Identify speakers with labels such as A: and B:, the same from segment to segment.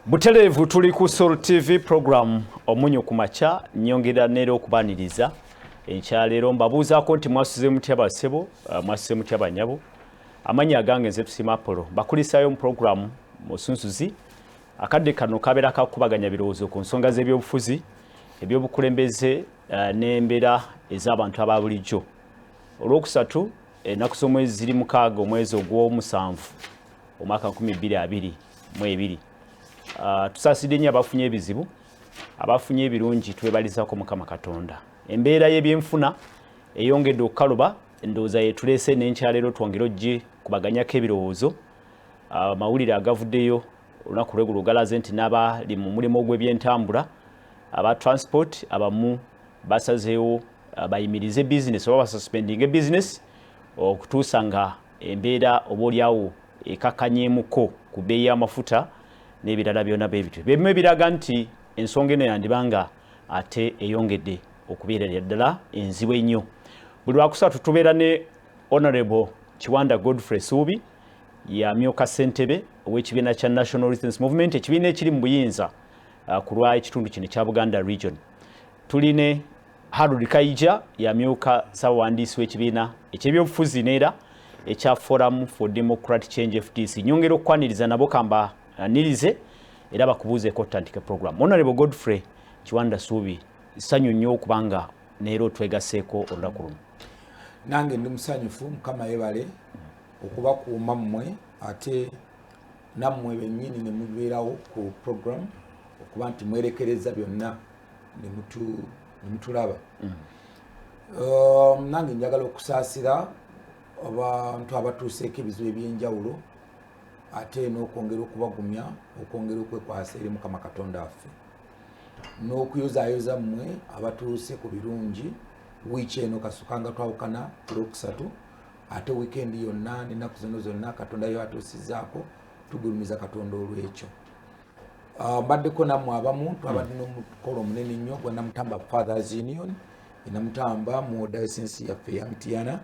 A: Butelevu tuli ku Soul TV program Omunnyo ku Makya nyongera nero okubaniriza enkyalero mbabuuzaako nti mwasuze mutya basebo mwasuze mutya banyabo amanya agange nze tusima Apollo bakulisayo mu program musunsuzi akadde kano kabeera kakubaganya birowoozo ku nsonga z'ebyobufuzi ebyobukulembeze n'embeera ez'abantu ababulijjo olwokusatu ennaku z'omwezi ziri mukaaga omwezi ogw'omusanvu omwaka 2022 tusaasidde nnyo abafunye ebizibu abafunye ebirungi twebalizaako Mukama Katonda embeera y'ebyenfuna eyongedde okukaluba endowooza yetuleese n'enkyalero twongere ogye kubaganyako ebirowoozo amawulire agavuddeyo olunaku lweggulo galaze nti n'abali mu mulimu gw'ebyentambula aba transport abamu basazeewo bayimirize bizinesi oba basuspendinga ebizinesi okutuusa nga embeera obaolyawo ekakkanyeemuko ku bbeeyi y'amafuta n'ebirala byonna b'ebitwe bimu ebiraga nti ensonga eno yandibanga ate eyongedde okubeera ddala enzibu ennyo buli lwakusatu tubeera ne Honorable Kiwanda Godfrey Suubi yamyoka ssentebe ow'ekibiina kya National Resistance Movement ekibiina ekiri mu buyinza ku lwa ekitundu kino kya Buganda Region tuline Harold Kaija yamyoka ssaabawandiisi w'ekibiina eky'ebyobufuzi neera ekya Forum for Democratic Change FDC nyongera okukwaniriza nabo kamba nirize era bakubuuzeeko ttandike program Honorable Godfrey Kiwanda Suubi ssanyu nnyo okubanga neero twegaseeko olunaku luno
B: nange ndi musanyufu Mukama yebale okubakuuma mmwe ate nammwe bennyini ne mubeerawo ku program okuba nti mwerekereza byonna ne mutulaba nange njagala okusaasira abantu abatuuseeko ebizibu ebyenjawulo ate n'okwongera okubagumya okwongera okwekwasa eri Mukama Katonda waffe n'okuyozaayoza mmwe abatuuse ku birungi wiiki eno kasukanga twawukana ku lwokusatu ate wiikendi yonna n'ennaku zino zonna Katonda yo atuusizzaako tugulumiza Katonda olw'ekyo mbaddeko nammwe abamu twabadde n'omukolo omunene nnyo gwa Namutamba Fathers Union enamutamba mu diocese yaffe ya Mityana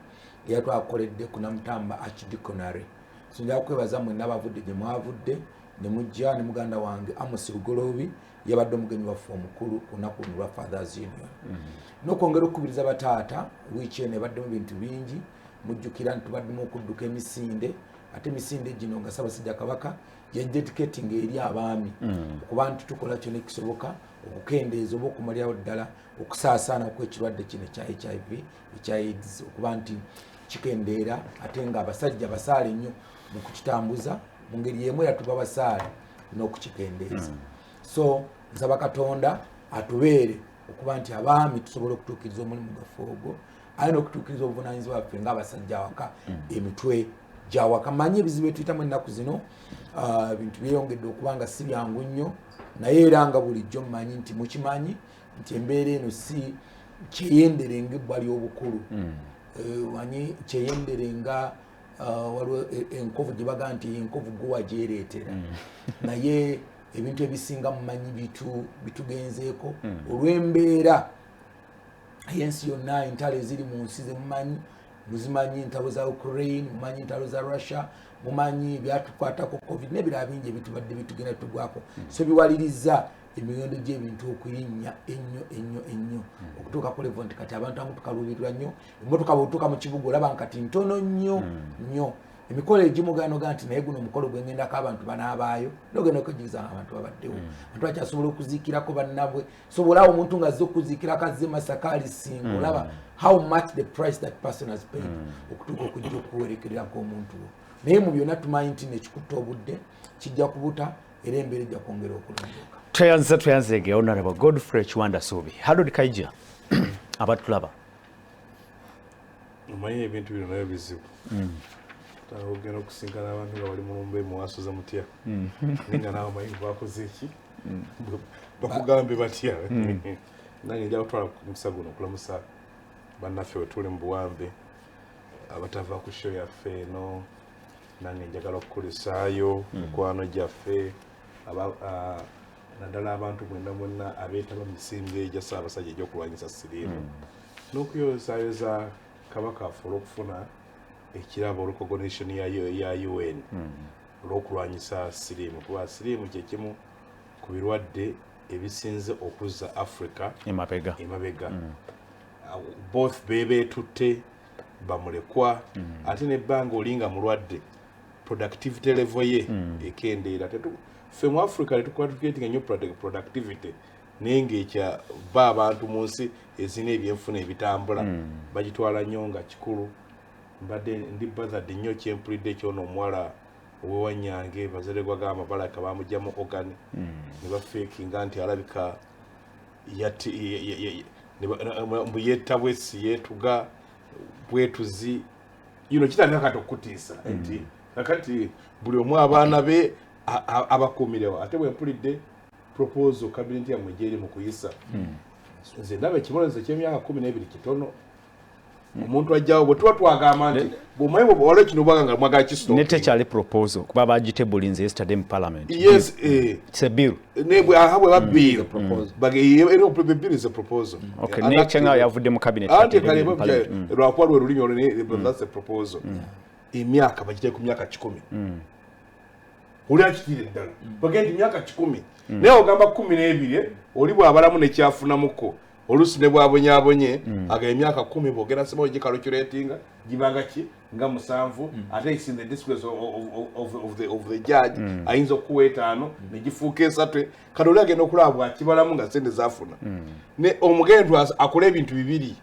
B: era twakoledde ku Namutamba Archdiaconry sinjala kwebaza mwenna abavudde gye mwavudde ne mujja ne muganda wange Amos Lugoloobi yabadde omugenyi waffe omukulu ku lunaku luno lwa Fathers Union n'okwongera okukubiriza bataata wiiki eno ebaddemu bintu bingi mujjukira nti tubaddemu okudduka emisinde ate emisinde gino nga Ssaabasajja Kabaka yadedicating eri abaami okuba nti tukola kyonna ekisoboka okukendeeza oba okumalirawo ddala okusaasaana kw'ekirwadde kino ekya HIV ekya AIDS okuba nti kikendeera ate nga abasajja basaale nnyo mu kukitambuza mu ngeri y'emu era tuba basaale n'okukikendeeza so nsaba Katonda atubeere okuba nti abaami tusobola okutuukiriza omulimu gwaffe ogwo aye n'okutuukiriza obuvunaanyizibwa bwaffe ng'abasajja awaka emitwe gyawaka manyi ebizibu byetuyitamu ennaku zino ebintu byeyongedde okuba nga si byangu nnyo naye era nga bulijjo mmanyi nti mukimanyi nti embeera eno si kyeyendere ng'ebbwa ly'obukulu manyi kyeyendere nga waliwo enkovu gye baga nti enkovu gwe wagyereetera naye ebintu ebisinga mumanyi bitugenzeeko olw'embeera y'ensi yonna entalo eziri mu nsi zemumanyi muzimanyi entalo za Ukraine mumanyi entalo za Russia mumanyi byatukwatako COVID n'ebirala bingi ebitubadde bitugenda tugwako so biwaliriza emiwendo gy'ebintu okulinnya ennyo okutuuka ku level nti kati abantu amu tukaluubirirwa nnyo emmotoka bw'otuuka mu kibuga olaba nkati ntono nnyo emikolo egimu ganoga nti naye guno omukolo gwengendako abantu banaabaayo nogenda okwejjukiza abantu babaddewo abantu bakyasobola okuziikirako bannabwe sobolaawo omuntu ng'azze okuziikirako azze Masaka alisinga olaba how much the price that person has paid okutuuka okujja okuwerekererako omuntu wo naye mu byonna tumanyi nti nekikutta obudde kijja kubuta era embeera ejja kwongera okulondoka
A: tweyanzege Honorable Godfrey Kiwanda Suubi Harold Kaija abatulaba
C: omanyi ebintu bino nayo bizibu ogenda okusinkana abantu nga bali mulumbe muwasoza mutya nga naawe omanyi bakoze eki bakugambe batya nange njala kutwala kumukisa guno okulamusa bannaffe wetuli mu buwambe abatava ku show yaffe eno nange njagala okukulisaayo mikwano gyaffe naddala abantu mwenna abeetaba mu misingo egya Ssaabasajja egy'okulwanyisa siriimu n'okuyozaayoza Kabaka waffe olw'okufuna ekirabo recognition ya UN olw'okulwanyisa siriimu kuba siriimu kye kimu ku birwadde ebisinze okuzza Africa
A: emabega
C: both bebeetutte bamulekwa ate nebbanga olinga mulwadde productivity level ye ekendeera ffe mu Africa tetukuba tuketinga nnyo productivity naye ng'ekya ba abantu mu nsi ezina ebyenfuna ebitambula bagitwala nnyo nga kikulu mbadde ndi bazadde nnyo kyempulidde ekyono omuwala owewanyange bazadde gwaga amabalaka bamugyamu ogani ne bafeekinga nti alabika mbu yeetabwesi yeetuga bwetuzi kitandika kati okutiisa nti kakati buli omu abaana be abakuumirewo ate bwempulidde proposal cabinet yamwe gyeri mu kuyisa nze ndaba ekibonerezo ky'emyaka 12 kitono omuntu ajjawo bwe tuba twagamba nti bw'omanyi bw'olwa kino bwaga nga mwagala kisto
A: netekyali proposal kuba bagitebulinze yesterday mu parliament
C: yes
A: it's a bill
C: bwe babbiiro bill is a proposal
A: okay nekyenga yavudde mu cabinet
C: anti kale lwakuba lwe lulimi olwo that's a proposal emyaka bagitee ku myaka 10 oli akitire ddala bagenda emyaka 10 naye ogamba 12 oli bw'abalamu nekyafunamuko olusi ne bwabonyaabonye aga emyaka 10 bwogera sema ogicalculatinga gibanga ki nga 7 ate is in the discretion of the judge ayinza okuwa 5 negifuuka 3 kati oli agenda okulaba bwakibalamu nga sente zafuna ne omugendu akola ebintu bibiri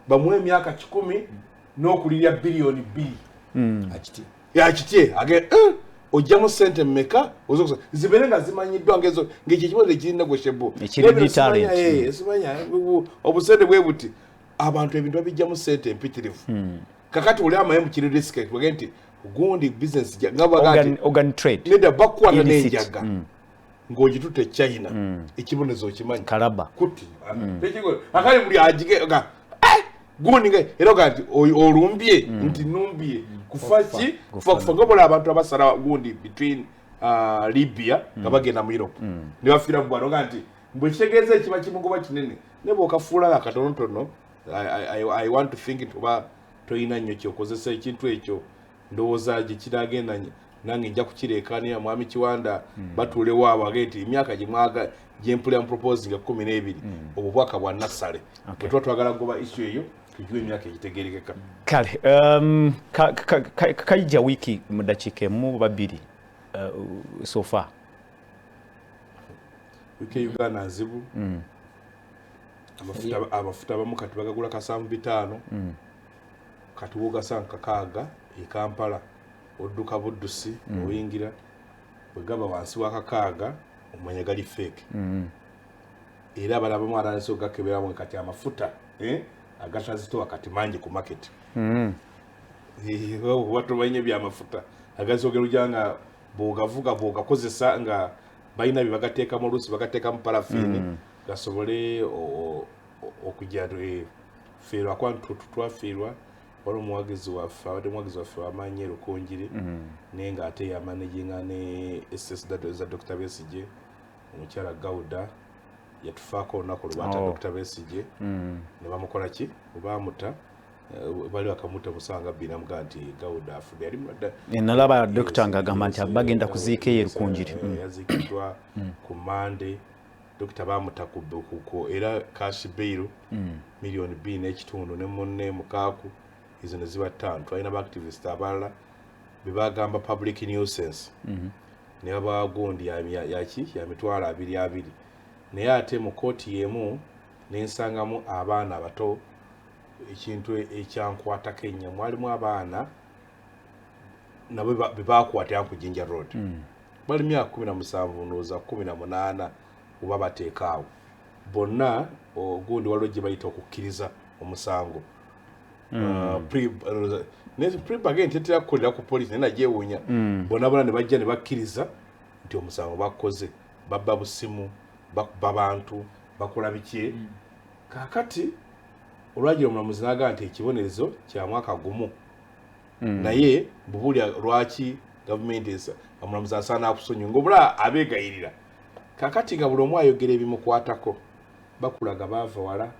C: bamuwa emyaka 10 n'okulirya biliyoni 2 akitye ojjamu sente mmeka zibeere nga zimanyiddwa ng'ekyo ekibonezo kirina gweshebo simanya obusente bwe buti abantu ebintu babijjamu sente empitirivu kakati oli amaye mu kiri risk bagende nti gundi business
A: organ trade
C: neda bakwata n'enjaga ng'ogitutte China ekibonezo okimanyi
A: kalaba
C: kuti akali buli agige gundi era oga nti olumbye nti numbye kufaki kufa ngobola abantu abasala gundi between Libya nga bagenda mu Europe ne bafira mu bwano nti mbwe kitegeeza ekiba kimugoba kinene ne bw'okafuula akatonotono I want to think it oba toyina nnyo kyokozesa ekintu ekyo ndowooza gye kiragenda nange nja kukireekaanira mwami Kiwanda batuulewo abo agenti emyaka gimwaga gyempulira mu proposing 12 obubwaka bwa nasale bwe tuba twagala kugoba issue eyo tugiwe emyaka egitegerekeka
A: kale kayija wiiki mu dakiika emu babiri so far
C: wiiki Uganda nzibu amafuta abamu kati bagagula $5 kati wogasanga 6 e Kampala odduka buddusi oyingira bwe gaba wansi wa 6 omanya gali fake era abalabamu alanso gakeberamu kati amafuta agatazitowa kati mangi ku market watu banye byamafuta agazogera ujanga bogavuga bogakozesa nga bayina bibagateeka mu lusi bagateeka mu parafini gasobole okujja fero akwantu twafirwa wali omwagizi waffe wamanye Rukonjiri nenga ate yamanaginga ne SS za Dr. Besije omukyala Gawuda yatufaako olunaku lwata Dr. Besije ne bamukola ki bamuta bali bakamuta musanga binamuga nti Gawuda afudde yali mudda
A: nalaba Dr. ngagamba nti bagenda kuziika ye Rukonjiri
C: yazikitwa ku Monday Dr. bamuta ku era cash bail milioni 2.5 ne munne mukaaku izo ne ziba 5 twalina ba activist abalala bebagamba public nuisance ne abagundi ya mitwalo 22 naye ate mu kooti yemu nensangamu abaana abato ekintu ekyankwata Kenya mwalimu abaana nabo bebakwata yanku Jinja Road bali 17 noza 18 uba bateekaawo bonna ogundi waliwo gye bayita okukkiriza omusango pre-bargain tetera kukolera ku police naye nagyewuunya bonna ne bajja ne bakkiriza nti omusango bakoze babba busimu bakuba bantu bakola biki kakati olwagira omulamuzi n'agamba nti ekibonerezo kya mwaka gumu naye bubulya lwaki gavumenti omulamuzi asaana akusonyiwa ng'obula abeegayirira kakati nga buli omu ayogera ebimukwatako bakulaga baava wala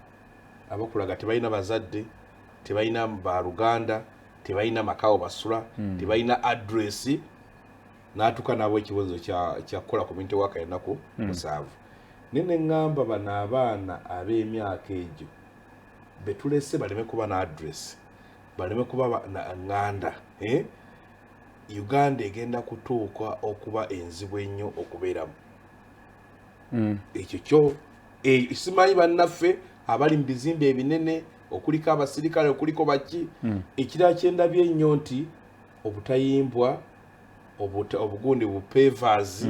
C: abakulaga tebalina bazadde tebalina ba Luganda tebalina makaawo basula tebalina address n'atuuka nabo ekibuzo kya kukola community work ennaku musaavu nene ngamba bano abaana ab'emyaka egyo betulese baleme kuba na address baleme kuba na nganda Uganda egenda kutuuka okuba enzibu ennyo okubeeramu ekyo kyo simanyi bannaffe abali mu bizimbe ebinene okuliko abasirikale okuliko baki ekirala kyendabye ennyo nti obutayimbwa obugundi bupevers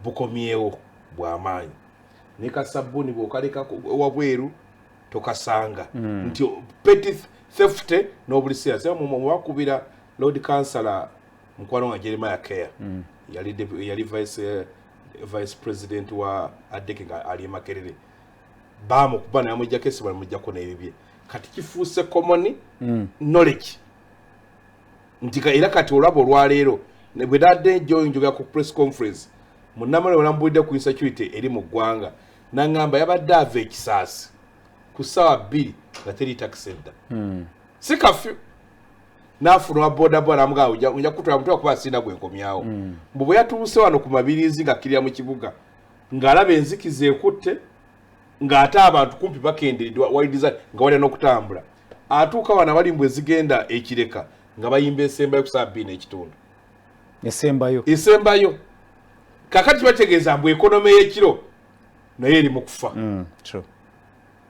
C: bukomyewo bw'amaanyi ne kasabuni bw'okaleka wabweru tokasanga nti petty theft n'obulisiya sema mu bakubira Lord Councillor Mukwano wa Jeremiah Makya yali vice president wa Adekenga ali Makerere bamu kubana yamujja kesi bamujjako n'ebibye kati kifuuse common knowledge ntika era kati olabo olwaleero ne bwe dadde njoga ku press conference munamale olambudde ku insecurity eri mu ggwanga nangamba yabadde ava ekisaasi ku ssaawa 2 nga teri taxi center si kafyu nafuna boda boda mga unja kutwa mtu akuba sina gwenkomyawo mbubo yatuuse wano ku mabirizi nga kirya mu kibuga ngalabe enzikize ekutte ngata abantu kumpi bakenderedwa walidiza nga wali n'okutambula atuuka wana bali mbwe zigenda ekireka nga bayimba esembayo ku saa 2 n'ekitundu esembayo kakati bategeeza mbwe ekonome y'ekiro naye eri mu kufa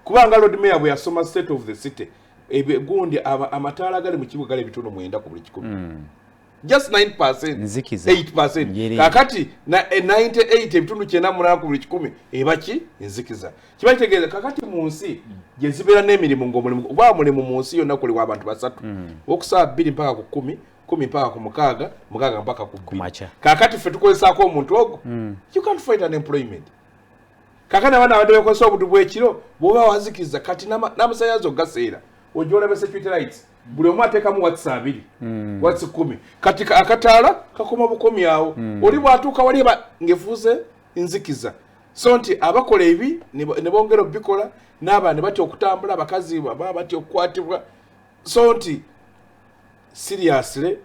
C: kubanga Lord Mayor bwe yasoma state of the city gundi amataala gali mu kibuga gali bitono mwenda ku buli kikumi just 9%
A: nzikiza
C: 8% kakati na 98 ebitundu 98 ku buli kikumi ebaki enzikiza kibategeeza kakati mu nsi gye zibeera n'emirimu ng'omulimu oba mulimu mu nsi yonna kuliwa abantu basatu okusaa 2 mpaka ku 10 mpaka ku 6 mpaka ku 2 kakati ffe tukozesaako omuntu ogwo you can't find an employment kakana abana abadde bekozesa obudu bw'ekiro bw'oba wazikiza kati n'amasannyalaze ogaseera ojola be security rights buli omu ateekamu watts 2 watts 10 kati akataala kakoma bukomi awo oli bwatuuka wali ngefuuse nzikiza so nti abakola ebi ne bongera obikola n'abaana ne batya okutambula abakazi baba batya okukwatibwa so nti seriously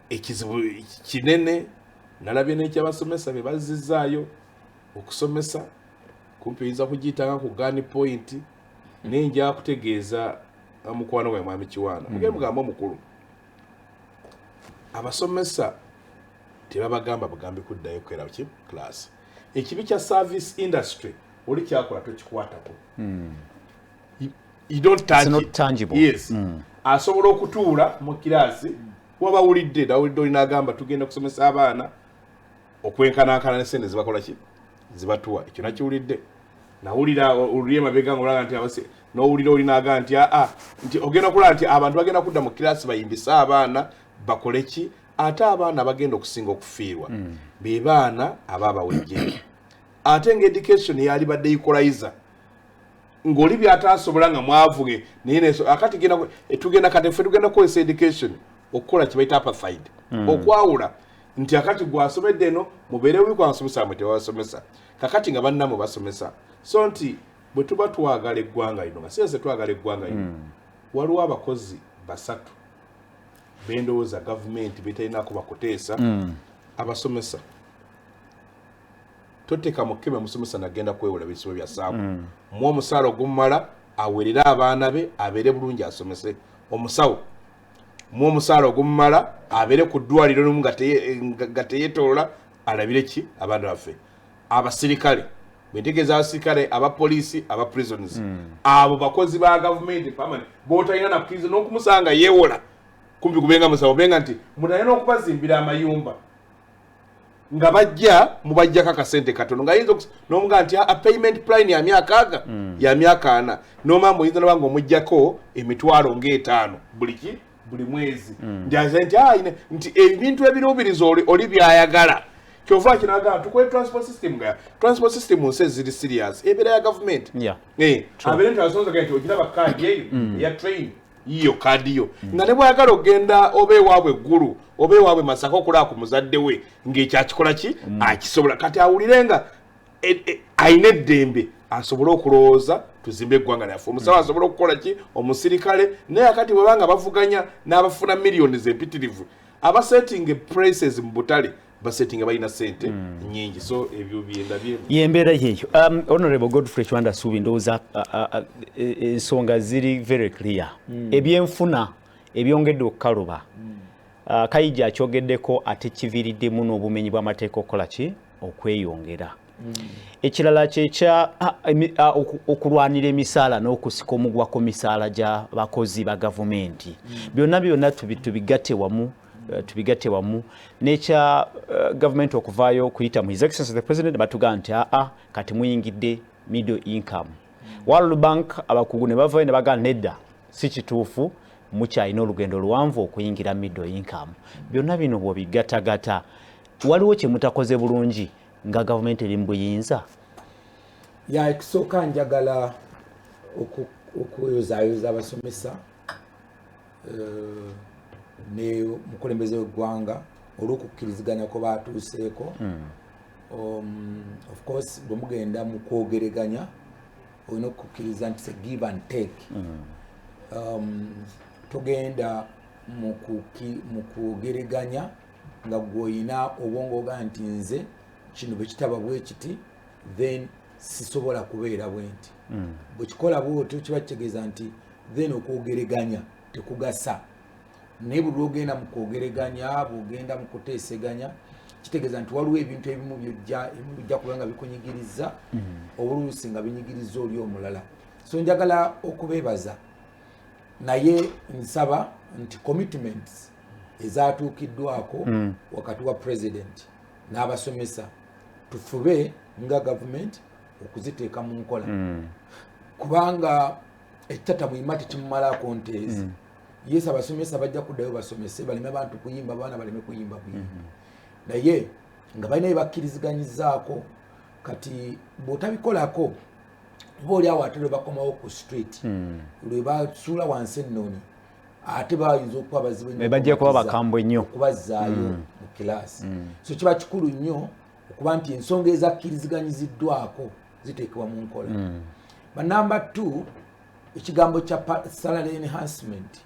C: ekizibu kinene nalabye n'ekyabasomesa be bazzizaayo okusomesa kumpi oyinza kugiyitanga ku gani point nenja kutegeeza Mukwano gwa Mwami Kiwaana mugende mugamba omukulu abasomesa tebabagamba bugambi kuddayo kwera ki class ekibi kya service industry oli kyakola tokikwatako you don't touch
A: it's not
C: it.
A: tangible
C: Yes asobola okutuula mu kirasi wabawulidde dawulidde olina agamba tugenda kusomesa abaana okwenkanankana ne sente zibakola ki zibatuwa ekyo nakiwulidde nawulira olulye mabega ngolaga nti abase n'owulira olina aga nti nti ogenda kulaba nti abantu bagenda kudda mu kirasi bayimbisa abaana bakole ki ate abaana bagenda okusinga okufiirwa be baana abaabawejje ate ng'education yali badde equalizer ng'oli byataasobola nga mwavuge naye akati tugenda kati ffe tugenda kukozesa education okukola kye bayita apartheid okwawula nti akati gwasomedde eno mubeere bubi kwansomesa mwe tewasomesa kakati nga bannamu basomesa so nti bwe tuba twagala eggwanga lino nga siyase twagala eggwanga lino waliwo abakozi basatu bendowooza gavumenti betalinako bakuteesa abasomesa toteeka mukeme musomesa nagenda kwewola bisibo bya saabu mu omusaala ogumumala awerere abaana be abeere bulungi asomese omusawo mu omusaala ogumumala abeere ku ddwaliro lumu nga teyeetoola alabire ki abaana baffe abasirikale bwentegeeza abasirikale abapoliisi abaprisons abo bakozi ba gavumenti permanent bootalina nakkiriza n'okumusanga yeewola kumpi kubenga musawo benga nti munayina n'okubazimbira amayumba nga bajja mubajjako akasente katono nga yinza n'omuga nti a payment plan ya myaka aga ya myaka 4 n'omamba oyinza nobanga omujjako emitwalo ng'etaano buli mwezi njaze nti ebintu ebiruubiriza oli byayagala kyova kinagamba tukole transport system nga transport system nse ziri serious ebeera ya government abeere nti asonza nti ogiraba kaadi eyo ya train yiyo kaadi yo nga ne bwayagala ogenda oba ewaabwe eggulu oba ewaabwe Masaka okulaba ku muzadde we ng'ekyakikola ki akisobola kati awulire nga ayina eddembe asobole okulowooza tuzimbe eggwanga lyaffe omusawo asobole okukola ki omusirikale naye akati bwebanga bavuganya n'abafuna miliyoni zempitirivu abasetting prices mu butale basetting balina sente nyingi so ebyo byenda byemu
A: yembeera yeyo. Honorable Godfrey Chwanda Subi ndowooza ensonga ziri very clear. Ebyenfuna ebyongedde okukaluba Kayija akyogeddeko ate kiviiriddemu n'obumenyi bw'amateeka okukola ki okweyongera. Ekirala kyekya okulwanira emisaala n'okusika omugwa ku misaala gy'abakozi ba gavumenti. Byonna tubigatte wamu n'ekya gavumenti okuvaayo okuyita mu His Excellency the President batuga nti kati muyingidde middle income. World Bank abakugu ne bavaayo ne bagamba nedda si kituufu mukyalina olugendo luwanvu okuyingira middle income. Byonna bino bw'obigatagata waliwo kye mutakoze bulungi nga gavumenti eri mu buyinza?
B: Ekisooka njagala okuyozaayoza abasomesa ne mukulembeze w'eggwanga olw'okukkiriziganya kwe baatuuseeko. Of course bwe mugenda mu kwogeraganya olina okukkiriza nti se give and take. Togenda mu kwogeraganya nga gweoyina obwongo oga nti nze kino bwe kitaba bwe kiti then sisobola kubeera bwe nti. Bwe kikola bwotyo kiba kitegeeza nti then okwogeraganya tekugasa. Naye buli lwogenda mu kwogeraganya bw'ogenda mu kuteeseganya kitegeeza nti waliwo ebintu ebimu bijja kuba nga bikunyigiriza obuluusi nga binyigiriza oli omulala. So njagala okubeebaza naye nsaba nti commitments ezaatuukiddwako wakati wa president n'abasomesa tufube nga government okuziteeka mu nkola. Kubanga ekitata muyima tekimumalaako nteezi. Yes, abasomesa bajja kuddayo basomese baleme abantu kuyimba abaana baleme kuyimba buyimba. Naye nga balina bye bakkiriziganyizaako kati bw'otabikolako oba oli awo ate lwe bakomawo ku street lwe basuula wansi ennoni ate bayinza okuba bazibu
A: bajja kuba bakambwe nnyo
B: okubazzaayo mu kilaasi. So kiba kikulu nnyo okuba nti ensonga ezakkiriziganyiziddwako ziteekebwa mu nkola. Number 2 ekigambo kya salary enhancement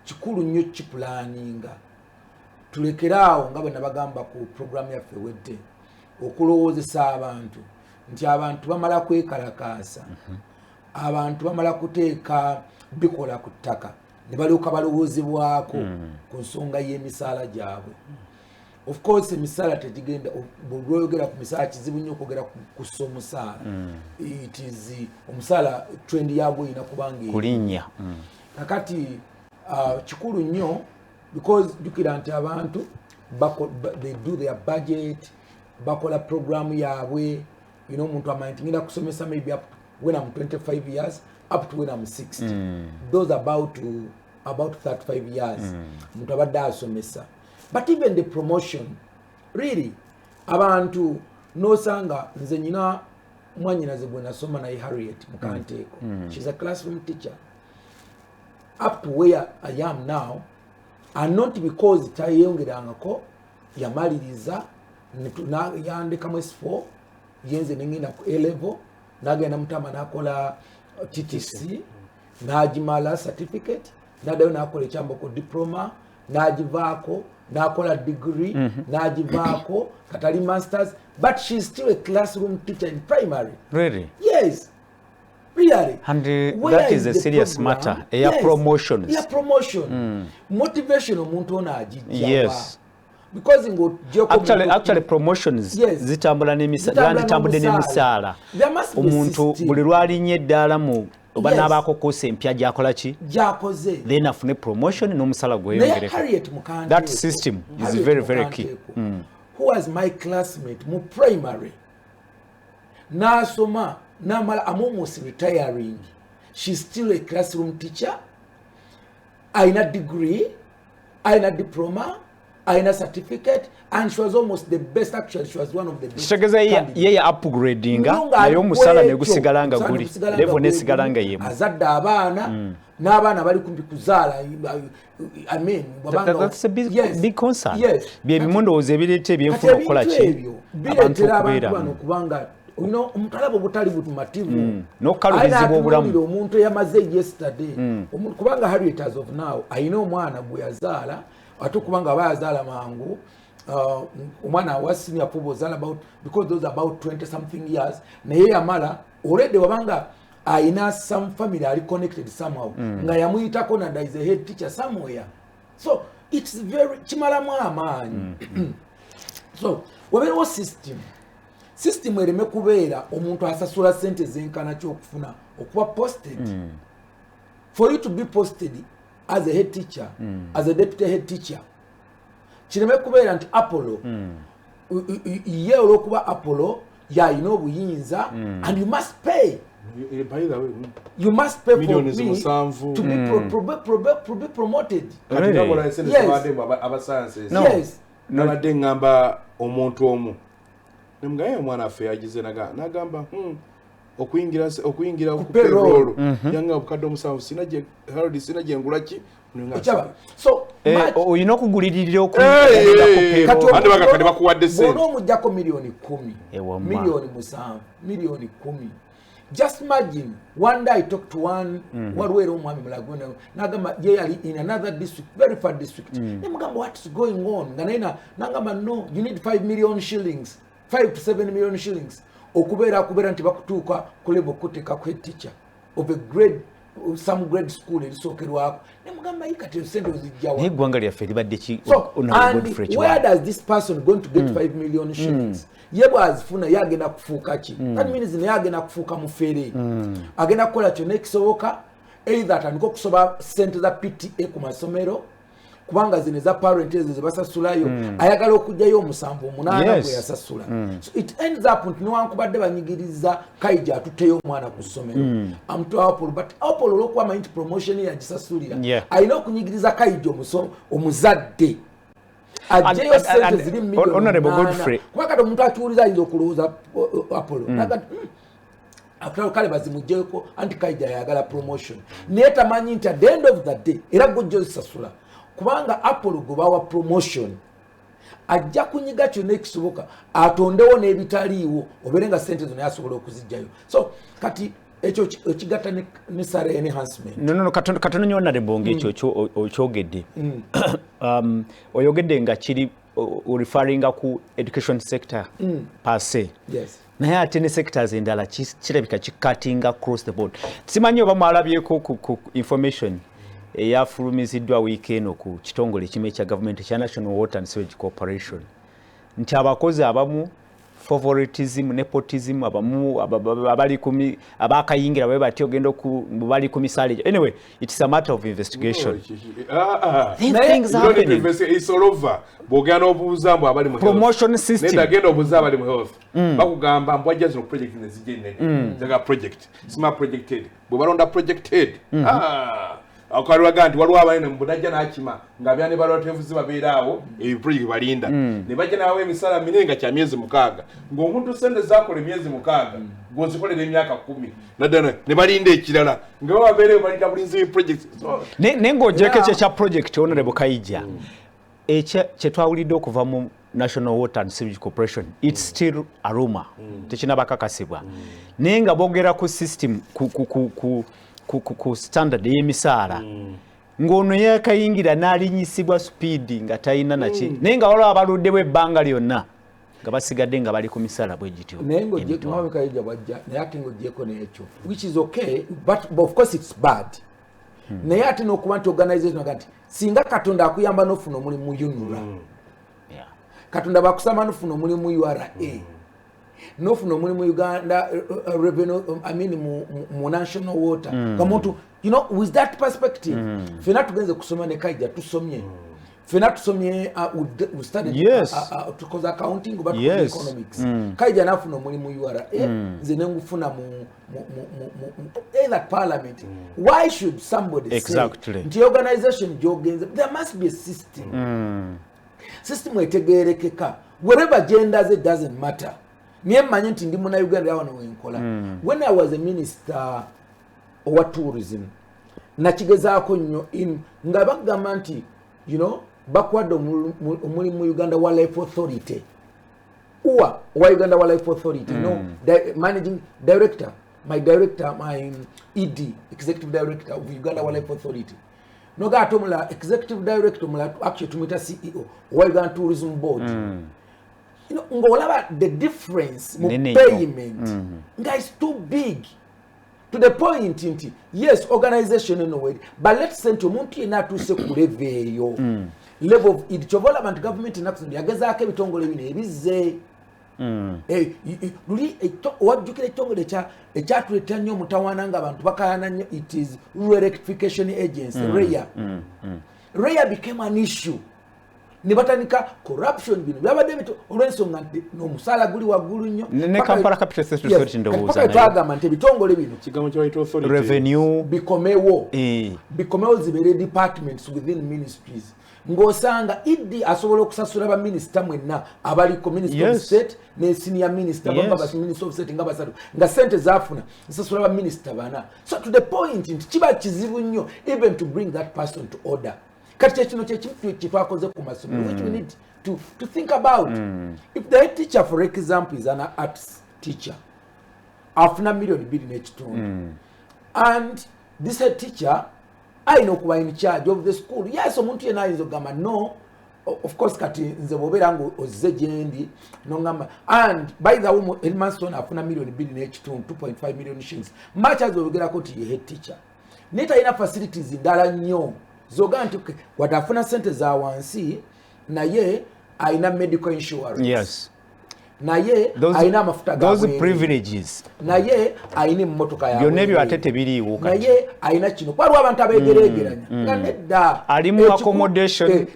B: kikulu nnyo kipulaninga. Tulekeraawo nga bwe nabagamba ku programu yaffe wedde okulowoozesa abantu nti abantu bamala kwekalakaasa, abantu bamala kuteeka bikola ku ttaka ne balyoka balowoozebwako ku nsonga y'emisaala gyabwe. Of course emisaala tegigenda bw'oyogera ku misaala kizibu nnyo okwogera ku ssa omusaala. It is omusaala trend yagwo erina kubanga
A: kulinnya.
B: Kakati kikulu nnyo because jukira nti abantu they do their budget bakola programu yaabwe. You know, omuntu amanyi ngenda kusomesa maybe up when I'm 25 years up to when I'm 60. Those about 35 years omuntu abadde asomesa. But even the promotion really abantu nosanga nze nyina mwanyinaze gwe nasoma naye Harriet Mukanteeko. She's a classroom teacher. Up to where I am now, and not because tayeyongerangako yamaliriza yandika mu S4 yenze nengenda ku A level nagenda mutama nakola TTC najimala certificate nadayo nakola ekyambo ko diploma najivaako nakola degree najivaako katali masters, but she's still a classroom teacher in primary.
A: Really?
B: Yes. Really?
A: And that is a serious matter.
B: Yes.
A: Promotions.
B: Yeah, promotion. Motivation omuntu ono ajijja.
A: Yes.
B: Because
A: actually promotions zitambula n'emisaala. Omuntu buli lwalinnye eddaala mu oba n'abaako koose empya gy'akola ki?
B: Gy'akoze.
A: Then afune promotion n'omusala gweyongereko. That system is very, very key.
B: Who was my classmate mu primary? N'asoma n'amala, I'm almost retiring. She's still a classroom teacher. Aina degree, aina diploma, aina certificate, and she was almost the best. Actually, she was one of the best.
A: Kitegeza ye upgradinga naye omusala ne gusigalanga guli level ne sigalanga yemu.
B: Azadde abaana n'abaana bali kumpi kuzaala. I mean,
A: that's a big concern. Yes. Bye bimondooza ebireeta ebyenfuna okukola ki? Abantu
B: okubeera omukalabo butali butumativu
A: n'okukalubizibwa obulamu.
B: Omuntu eyamaze yesterday kubanga Harriet as of now ayina omwana gwe yazaala ate kubanga bayazaala mangu omwana wa senior football was about because those about 20 something years naye yamala already wabanga aina some family are connected somehow nga yamuyitako na is a head teacher somewhere so it's very chimalamu amaanyi so wabeerewo system ereme kubeera omuntu asasula sente zenkana kyokufuna okuba posted for you to be posted as a head teacher as a deputy head teacher kireme kubeera nti Apollo ye olwokuba Apollo yayina obuyinza and you must pay.
C: By the way,
B: you must pay for me
C: to
B: be promoted.
C: Yes. Nabadde ngamba omuntu omu nemugaya omwana affe yagize nagamba okuyingira ku payroll yanga obukadde omusanvu sina gye ngula ki
B: so
A: oyina okugulirira
C: ate bakakade bakuwadde sente
B: omujjako miliyoni 10 miliyoni 7 miliyoni 10. Just imagine one day I talked to one waliwo omwami mulagwena nagamba ye yali in another district very far district nemugamba what's going on nga nagamba no you need 5 million shillings 5 to 7 million shillings okubeera nti bakutuuka ku level kuteeka ku teacher of a grade some grade school erisookerwako nemugamba yikati sente ozijjawa
A: eggwanga lyaffe libadde ki
B: and where does this person going to get 5 million shillings ye bwazifuna yagenda kufuuka ki that means naye agenda kufuuka mufere agenda kukola kyonna ekisoboka either atandika okusoba sente za PTA ku masomero kubanga zino za parent ezo zebasasulayo ayagala okujjayo 7-8 bwe yasasula so it ends up nti newankubadde banyigiriza kaija atuteyo omwana ku ssomero amutwa Apollo but Apollo olwokuba amanyi nti promotion yagisasulira alina okunyigiriza kaija omuzadde ajjeyo sente ziri miliyoni kubanga omuntu akiwuliza ayinza okulowooza Apollo akutalo kale bazimugjeeko anti kaija yagala promotion naye tamanyi nti at the end of the day era gojjo zisasula kubanga Apollo gobawa promotion ajja kunyiga kyonna ekisoboka atondewo n'ebitaliiwo obeerenga sente zonna yasobola okuzijjayo so kati ekyo ekigatta ne salary enhancement
A: no katono nyo honorable ng'ekyo okyogedde oyogedde nga kiri referringa ku education sector per se naye ate ne sectors endala kirabika kikatinga across the board simanyi oba mwalabyeko ku information eyafulumiziddwa weekend ku kitongole kimwe kya government ekya National Water and Sewage Corporation nti abakozi abamu favoritism nepotism abamu abali abakayingira bwe batyo gendo bali ku misale anyway it's a matter of investigation things happening
C: it's all over bogano obuzambo abali mu
A: promotion system
C: nenda gendo obuzaba ali mu health bakugamba mbwajja zino project nezijenne zaga project smart projected bwe balonda projected akalwa ganti waliwo abalina mbunajja nakima nga byane balwatevuzi babeeraawo ebiproject balinda ne bajja nawe emisala minenga kya myezi 6 ng'omuntu sente zakola emyezi 6 gwozikolera emyaka 10 naddana ne balinda ekirala nga babeereyo balinda bulinzi ebiproject
A: neng'ogyeko ekyo ekya project honorable Kaija ekyo twawulidde okuva mu National Water and Sewage Corporation it's still a rumor tekinabakakasibwa naye nga boogera ku system ku standard y'emisaala ng'ono yakayingira n'alinyisibwa speed nga talina naki naye nga waliwo abaluddewo ebbanga lyonna nga basigadde nga bali ku misaala bwe gityo
B: naye ng'ogyeko Kaija bwajja naye ate ng'ogyeko n'ekyo which is okay but of course it's bad naye ate n'okuba nti organization aga nti singa Katonda akuyamba n'ofuna omulimu UNRA Katonda bakusamba n'ofuna omulimu URA n'ofuna omulimu Uganda revenue mu national water kamuntu you know with that perspective fena tugenze kusoma ne Kaija tusomye fena tusomye we studied to cause accounting but economics Kaija nafuna omulimu URA nze nengufuna mu that parliament why should somebody say nti organization jogenze there must be a system system etegerekeka wherever genders it doesn't matter niye mmanyi nti ndi muna Uganda yawana wenkola when I was a minister of tourism nakigezaako nnyo nga bagamba nti you know bakwadde omulimu Uganda Wildlife Authority wa Uganda Wildlife Authority no managing director my ED executive director of Uganda Wildlife Authority noga ate omulala executive director omulala actually tumita CEO wa Uganda Tourism Board. You know, ngolaba the difference mu payment nga is too big to the point nti yes organization in a way but let's say to omuntu yena atuse ku level eyo level of it development government inaction yagezaako ebitongole bino ebizze luli wajjukira ekitongole ekyatuleeta nnyo omutawaana nga abantu bakayana nnyo it is Rural Rectification Agency REA became an issue ne batandika corruption bino byabadde bito olw'ensonga nti n'omusaala guli waggulu nnyo
A: ne Kampala Capital City Authority ndowooza nayo
B: twagamba nti ebitongole bino
C: kigambo ky'ayita authority
A: revenue
B: bikomewo zibeere departments within ministries ng'osanga idi asobola okusasula baminisita mwenna abaliko minister of state ne senior minister minister of state nga basatu nga sente zaafuna zisasula baminisita bana so to the point nti kiba kizibu nnyo even to bring that person to order kati kyekino kyekimu kyetwakoze ku masomero which we need to think about if the head teacher for example is an arts teacher afuna $1.2 and this head teacher ayina okuba in charge of the school yes omuntu yena ayinza okugamba no of course kati nze bwobeera nga ozze gyendi nongamba and by the way Elmanson afuna $2.2 2.5 million shillings much as oyogerako ti ye head teacher naye talina facilities ndala nnyo zoga nti watafuna sente za wansi naye ayina medical insurance
A: yes
B: naye ayina amafuta ga
A: those privileges
B: naye ayina emmotoka yawe
A: byonna ebyo ate tebiriiwo kati
B: naye ayina kino kwaliwo abantu abeegereegeranya nga nedda
A: ali mu accommodation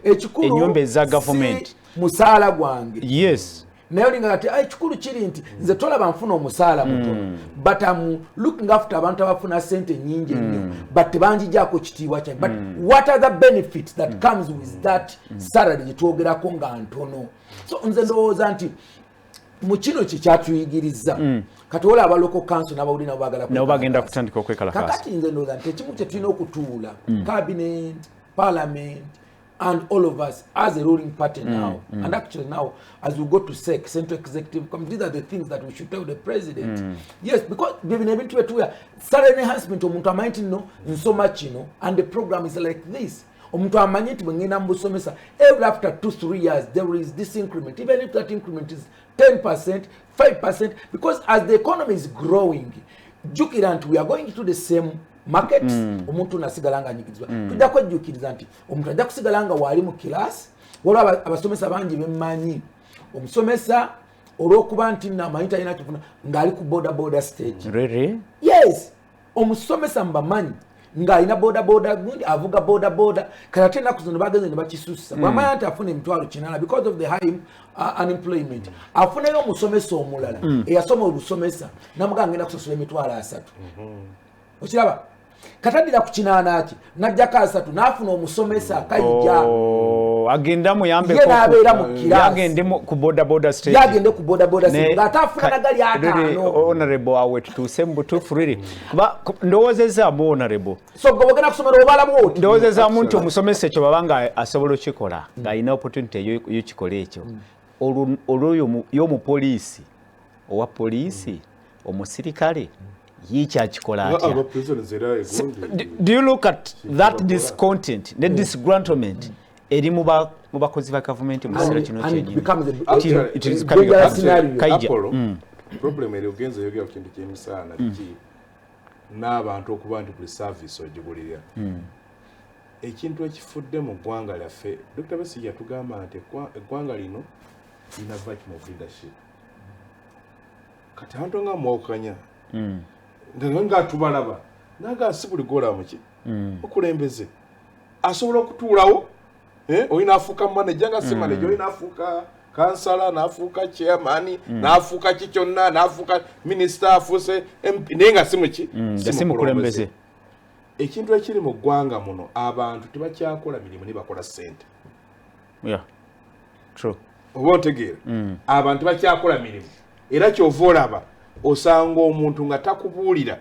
A: ennyumba eza government
B: musaala gwange
A: yes
B: naye olinga ati ekikulu kiri nti nze tolaba nfuna omusaala mutono but am looking after abantu abafuna sente nyingi nnyo but tebanjijaako kitiibwa kyange but what are the benefits that comes with that salary gyetwogerako nga ntono so nze ndowooza nti mu kino kyatuyigiriza kati olaba local council n'abawuli nabo
A: bagenda kutandika okwekalakaasa
B: kakati nze ndowooza nti ekimu kye tulina okutuula cabinet parliament and all of us as a ruling party now and actually now as we go to SEC Central Executive Committee these are the things that we should tell the president yes because we've been able to salary enhancement omuntu amanyi no nsoma kino and the program is like this omuntu amanyi nti bwengenda mbusomesa every after 2-3 years there is this increment even if that increment is 10% 5% because as the economy is growing jukira nti we are going to the same market omuntu nasigala nga anyigizibwa tujja kwejjukiriza nti omuntu ajja kusigala nga waali mu kilasi waliwo abasomesa bangi bemmanyi omusomesa olw'okuba nti namanyi talina kifuna ng'ali ku boda stage
A: really
B: yes omusomesa mbamanyi ng'alina boda gundi avuga boda kati ate ennaku zino bagenze ne bakisussa bwamanya nti afuna $900 because of the high unemployment afunayo omusomesa omulala eyasoma olusomesa namugamba ngenda kusasula $300 okiraba katadira ku kinaana ki najjako 3 n'afuna omusomesa akayija
A: agenda muyambe
B: ko n'abeera mu kirasi
A: yagende ku boda stage
B: yagende ku boda stage ng'atafuna nagali ataano
A: honorable awe tutuuse mu butuufu really ndowoozezaamu honorable
B: so gwe ogenda kusomera obalamu oti
A: ndowoozezaamu nti omusomesa ekyo babanga asobola okikola ng'alina opportunity y'okikola ekyo olwo y'omupoliisi owa poliisi omusirikale yikyakikola atya do you look at that discontent ne disgruntlement eri mu bakozi ba gavumenti mu kiseera kino kyenyini
C: problem eri ogenza yogera ku kintu ky'emisaala ki n'abantu okuba nti buli service ogibulirira ekintu ekifudde mu ggwanga lyaffe Dr. Besigye yatugamba nti eggwanga lino lina vacuum of leadership kati abantu nga mwawukanya nga tubalaba naga si buli gola muki okulembeze asobola okutuulawo oyina afuuka manager nga si manager oyina afuuka kansala n'afuuka chairman n'afuuka kikyonna n'afuuka minister afuuse MP naye nga si muki si mukulembeze ekintu ekiri mu ggwanga muno abantu tebakyakola mirimu ne bakola ssente
A: true
C: oba otegeera abantu bakyakola mirimu era kyova olaba osanga omuntu nga takubuulira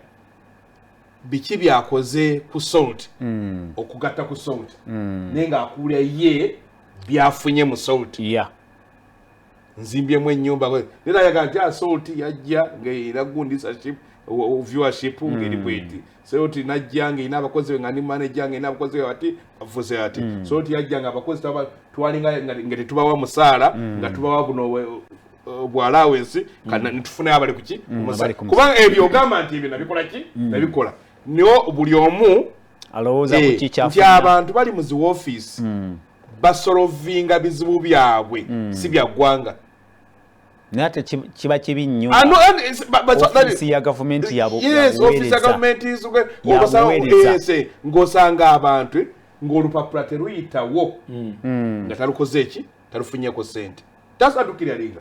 C: biki byakoze ku salt okugatta ku salt naye ng'akuulira ye byafunye mu salt nzimbyemu ennyumba nera yaga nti salt yajja ng'era gundisa ship viewership ngeri bweti so oti najjange ina abakozi ngani manager yange ina abakozi ati avuze ati so oti yajjanga abakozi twalinga ngati tubawa musala nga tubawa buno bwalawensi kana nitufune abali kuki kuba ebyo gamba nti ebyo nabikola ki nabikola nyo buli omu
A: alowooza ku kikyafu
C: nti abantu bali mu zi office basolovinga bizibu byabwe si bya ggwanga
A: nate kiba kibi nnyo ofisi ya gavumenti yabo
C: yes office ya gavumenti izugwe ngosanga abantu ng'olupapula teruyitawo nga talukoze eki talufunyeko sente tasadukira linga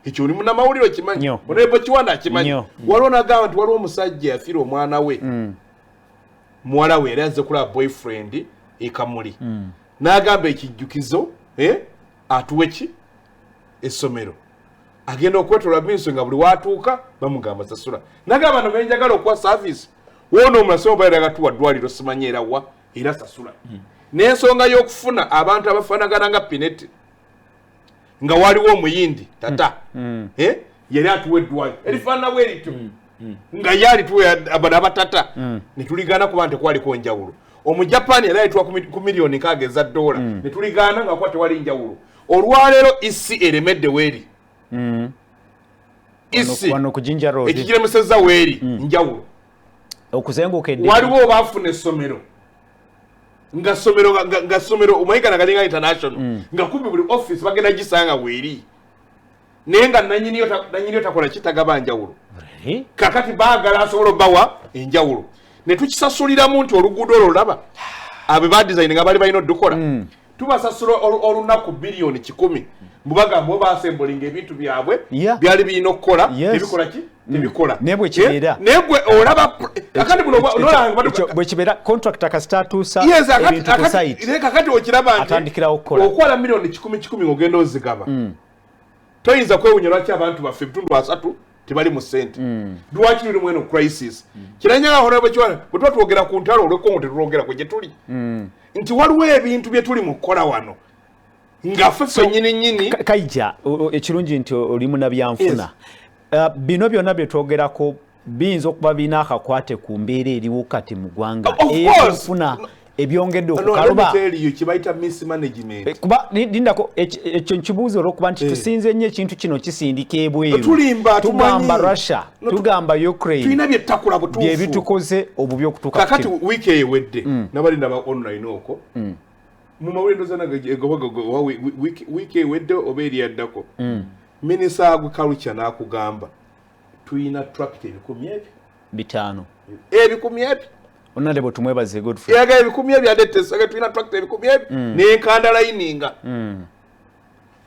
C: ekyo oli munamawulire okimanyi oneebo kiwanda akimanyi waliwo nagamba nti waliwo omusajja yafiira omwana we muwala we era azze kulaba boyfriend ekamuli n'agamba ekijjukizo atuwe ki essomero agenda okwetola minso nga buli watuuka bamugamba sasula nagamba bano benjagala okuwa service woona omulaso obaera gatuwa ddwaliro simanyi era wa era sasula n'ensonga y'okufuna abantu abafaanagana nga pineti nga waliwo omuyindi tata yali atuwa eddwaliro erifaanana bwe erityo nga yali tuwe abana abatata netuligana kuba nti kwaliko njawulo omujapani yali ayitwa ku miliyoni nkaaga eza dola netuligana nga kuba tewali njawulo olwaleero isi eremedde weeri isi ekikiremeseza weeri njawulo
A: okuzenguka
C: waliwo baafuna essomero nga somero omanyikana galinga international nga kumbi buli office bagenda gisanga weeri naye nga nanyiniyo takola kitagaba njawulo kakati baagala asobola obbawa enjawulo ne tukisasuliramu nti oluguudo olwo olaba abe badesign nga bali balina oddukola tubasasula olunaku biliyoni 100 mubagamba obaasembolinga ebintu byabwe byali birina okukola tebikola ki tebikola
A: nebwe kibeera
C: nebwe olaba kakati
A: bwe kibeera contractor kasitatuusa ebintu ku site
C: kakati okiraba nti
A: atandikirawo okukola
C: okwala miliyoni 10 ng'ogenda ozigaba toyinza kwewunya lwaki abantu baffe ebitundu 3 tebali mu sente lwaki tuli mweno crisis kiranyanga hono bwe kiwana bwe tuba twogera ku ntalo olw'ekkongo tetulwogera kwe gye tuli nti waliwo ebintu bye tuli mu kukola wano nga ffe ffennyini
A: kaija ekirungi nti oli munabyanfuna bino byonna bye twogerako biyinza okuba birina akakwate ku mbeera eriwo kati mu ggwanga ey'enfuna ebyongedde okukaluba
C: kibayita mismanagement
A: kuba lindako ekyo nkibuuza olw'okuba nti tusinze nnyo ekintu kino kisindika ebweru tugamba Russia tugamba Ukraine
C: tulina byetakula butuufu
A: bye bitukoze obubi okutuuka
C: kakati wiiki ewedde nabalinda ba online okwo mu mawulire ndozanaga wiiki ewedde oba eri yaddako minisita agriculture n'akugamba tulina tractor 500 500
A: onalebo tumwebaze Godfrey
C: yaga ebikumi ebyadette saga tulina tractor ebikumi n'enkanda lininga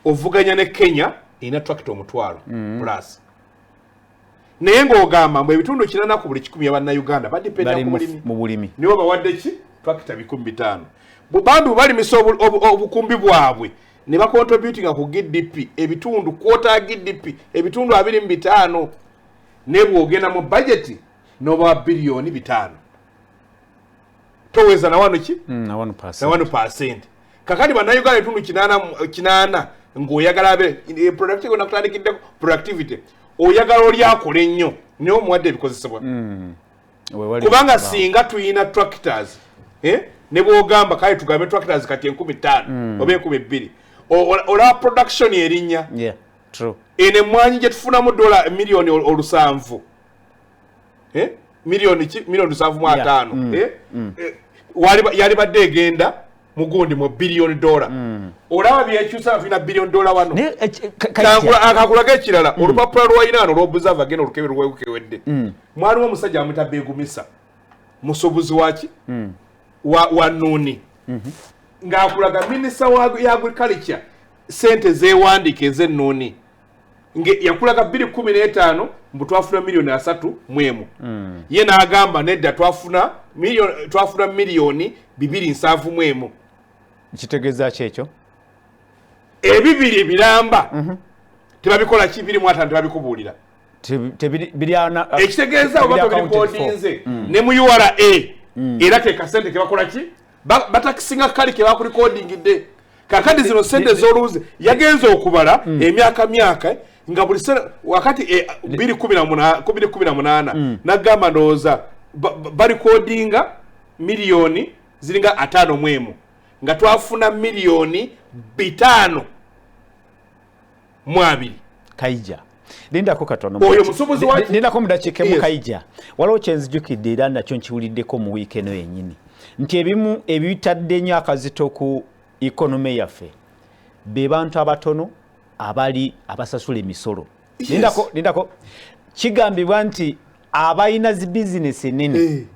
C: ovuganya ne Kenya ina tractor omutwalo plus naye ng'ogamba mbu ebitundu 4 ku buli 10 Bannayuganda badipenda
A: mu bulimi
C: nibo bawadde ki tractor 500 bandu balimisa obukumbi bwabwe ne bacontributinga ku GDP ebitundu kwota GDP ebitundu 25 ne bwogenda mu budget n'oba biliyoni 5 toweza na wano ki
A: na
C: 1%. Kakati Bannayuganda ebitundu 8 ng'oyagala abe productivity nakutandikidde productivity oyagala oli akole nnyo niyo muwadde ebikozesebwa kubanga singa tuyina tractors ne bwogamba kale tugambe tractors kati 15,000 oba 12,000 ola production erinnya ene mwanyi gye tufunamu dola miliyoni olusanvu miliyoni 7.5 yali badde egenda mugundi mu billion dollar olaba byekyusa tulina billion dollar wano akakulaga ekirala olupapula lwayinaano olw'obuzava agenda olukebe lwewukewedde mwaliwo omusajja amwita Begumisa musobuzi waki wa Nuuni ng'akulaga minisita ya agriculture sente zeewandiika ez'ennuuni yakulaga 2015 mbu twafuna miliyoni 3 mwemu ye n'agamba nedda twafuna miliyoni 2.7 mwemu
A: kitegeeza ki ekyo
C: ebibiri ebiramba tebabikola ki 2.5 tebabikubuulira ekitegeeza oba tobirikodinze ne mu URA era ke kasente ke bakola ki batakisinga kali ke bakurikodingidde kakati zino sente z'oluuzi yagenze okubala emyaka nga buli wakati 2018 nagamba ndowooza balikodinga miliyoni ziringa 5 nga twafuna miliyoni 5 mwabiri
A: kaija lindako katono
C: oyo musobozi wa
A: lindako mudakike mu kaija waliwo kyenzijukidde era nakyo nkiwuliddeko mu wiiki eno yennyini nti ebimu ebitadde nnyo akazito ku ikonomi yaffe be bantu abatono abasasula emisolo lindako kigambibwa nti abalina zi bizinesi ennene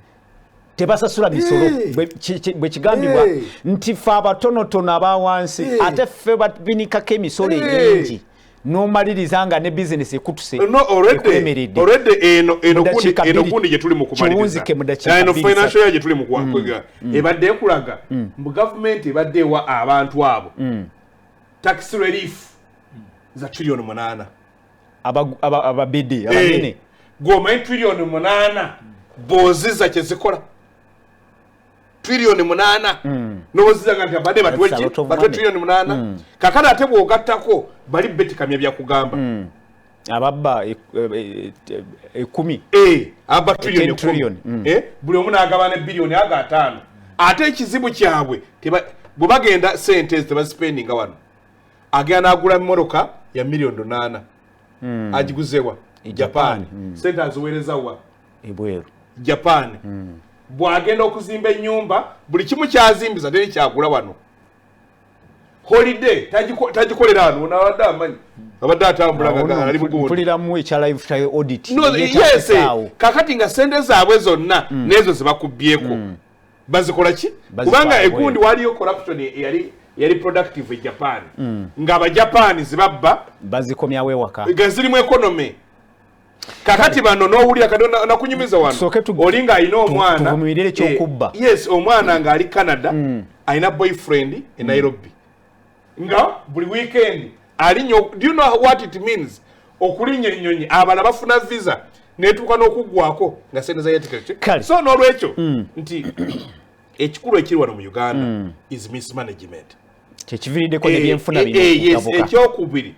A: tebasasula misolo bwe kigambibwa nti ffe abatonotono abawansi ate ffe babinikako emisolo emingi n'omaliriza nga ne bizinesi ekutuse ekwemeredde
C: eno gundi gye tuli mu kumaliriza eno financial year gye tuli mu kuwakwega ebadde ekulaga mu gavumenti ebadde ewa abantu abo tax relief za trillion 8
A: ababidi abanene
C: gwomanyi trillion 8 boziza kyezikola trillion 8 noboziza nga abadde batwe trillion 8 kakana ate bwogattako bali betikamya byakugamba
A: ababba 10
C: abba trillion buli omu n'agabana billion aga 5 ate ekizibu kyabwe bwe bagenda sente tebazipendinga wano agenda n'agula mmoroka ya miliyoni 8 agiguzewa Japan sente aziweereza wa
A: ebweru
C: Japan bwagenda okuzimba ennyumba buli kimu kyazimbiza teri kyagula wano holiday tagikolera wano n'abadde amanyi abadde atambula ali mugundi
A: mpuliramu ekya lifestyle audit
C: yes kakati nga sente zaabwe zonna n'ezo zibakubyeko bazikola ki kubanga egundi waliyo corruption yali productive e Japan nga Abajapani zibabba
A: bazikomyawo ewaka
C: nga zirimu economy kakati bano n'owulira kati nakunyumiza wano olinga alina omwana yes omwana nga ali Canada alina boyfriend e Nairobi nga buli weekend alinyo do you know what it means okulinya ennyonyi abala bafuna visa netuuka n'okugwako nga sente za yetiketi so n'olwekyo nti ekikulu ekiri wano mu Uganda is mismanagement
A: kyekiviiriddeko nebyenfuna bino
C: yes ekyokubiri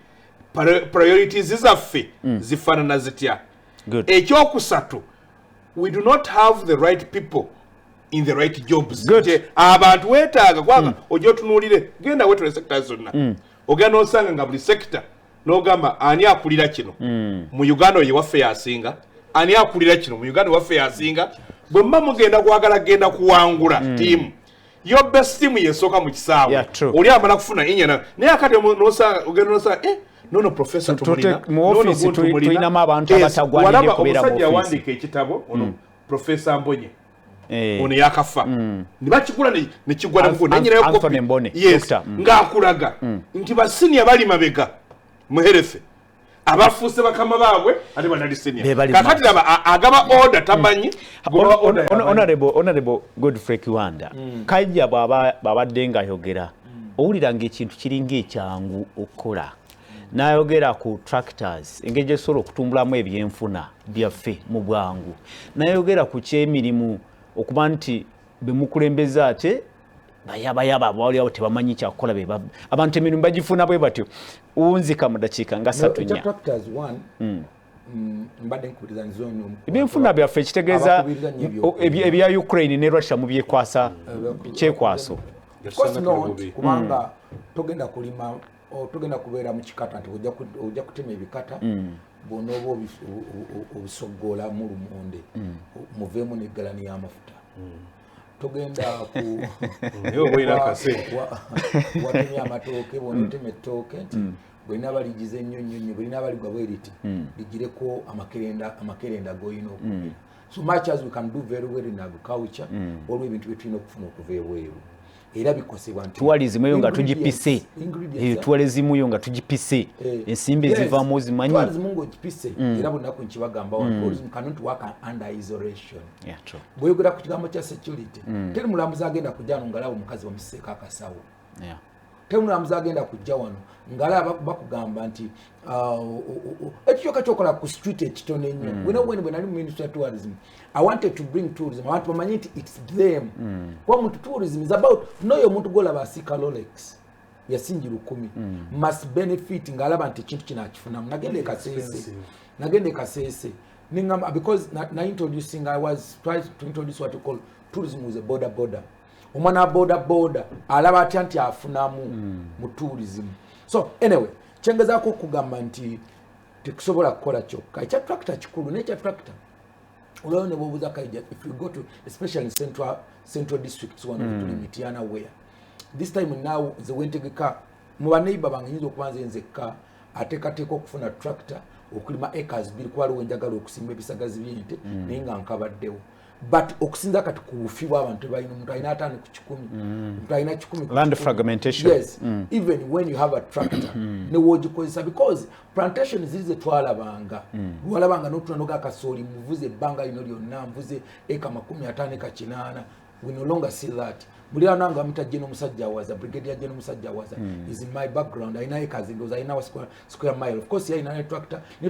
C: priorities zaffe zifaanana zitya ekyokusatu we do not have the right people in the right jobs abantu weetaaga kwanga ojja otunuulire genda wetole sectors zonna ogenda n'osanga nga buli sector n'ogamba ani akulira kino mu Uganda oyo waffe yasinga ani akulira kino mu Uganda waffe yasinga bwe mba mugenda kwagala genda kuwangula tiimu yo best team yesooka mu kisaawe oli amala kufuna inyana naye akati n'osanga ogenda n'osanga nono professor tumulina
A: mu office tulinamu abantu abatagwanidde kubeera mu office
C: yawandiika ekitabo ono professor Mbonye ono yakafa nibakigula nekigwa namugo nenyinayo kopi yes ng'akulaga nti basinia bali mabega muherefe abafuuse bakama baabwe ate banali senior kakati agaba order tamanyi
A: honorable Godfrey Kiwanda kajja babadde ng'ayogera owulira ng'ekintu kiringa ekyangu okukola n'ayogera ku tractors engeri gyesobola okutumbulamu ebyenfuna byaffe mu bwangu n'ayogera ku kyemirimu okuba nti bemukulembeza ate bayabayaba bawaliawo tebamanyi kyakukola abantu emirimu bagifuna bwe batyo unzika mu dakiika nga 3 ebyenfuna byaffe kitegeeza ebya Ukraine ne Russia mu byekwasa kyekwaso
B: kubanga togenda kulima togenda kubeera mu kikata nti ojja kutema ebikata bwona oba obisogola mu lumonde muveemu n'eggalani y'amafuta togenda watemya amatooke bwona otema ettooke nti bwena baligiza ennyonnyonnyo bwena baligwa bwe riti ligireko amakerenda g'olina okubira so much as we can do very well in agriculture olwo ebintu bye tulina okufuna okuva ebweru era bikosebwa nti
A: tuwalizimuyo nga tugipise tuwalizimuyo nga tugipise ensimbi zivamu zimanyi
B: tuwalizimu ng'ogipise era bunaku nkibagamba tourism cannot work under isolation bweyogera ku kigambo kya security teri mulambuzi agenda kujja wano ngalawo omukazi bamusiseeko akasawo teri mulambuzi agenda kujja wano ngala bakugamba nti ekyoka kyokola ku street ekitono ennyo bwe nali mu ministry of tourism I wanted to bring tourism. I want to manage it's them. What tourism is about? No, you want to go la basika Rolex. yasingira 10 must benefit ngalaba nti kintu kinakifuna nagende kasese ningamba because na introducing I was trying to introduce what you call tourism was a border omwana border alaba atyanti afunamu mu tourism. So anyway chengeza ko kugamba nti tekusobola kukola kyokka ekya tractor kikulu n'ekya tractor ulone bobuza kaija if you go to especially in central districts one of the Mitiana where this time now the wentegeka mu baneiba banginyiza okubanza enzeka atekateko okufuna tractor okulima acres bili kwali wenjagala okusimba ebisagazi byente nenga nkabaddewo but okusinza kati kubufibwa abantu bayina omuntu ayina atano ku 10 omuntu ayina 10
A: land fragmentation.
B: Yes, even when you have a tractor ne wogikozesa because plantation zilize twalabanga walabanga n'otunanoga kasoli muvuze banga lino lyonna mvuze eka 50 eka 8 we no longer see that. Buli ananga amita General Musajja waza brigadier General Musajja waza is in my background. Aina ekazi ndoza aina square mile. Of course aina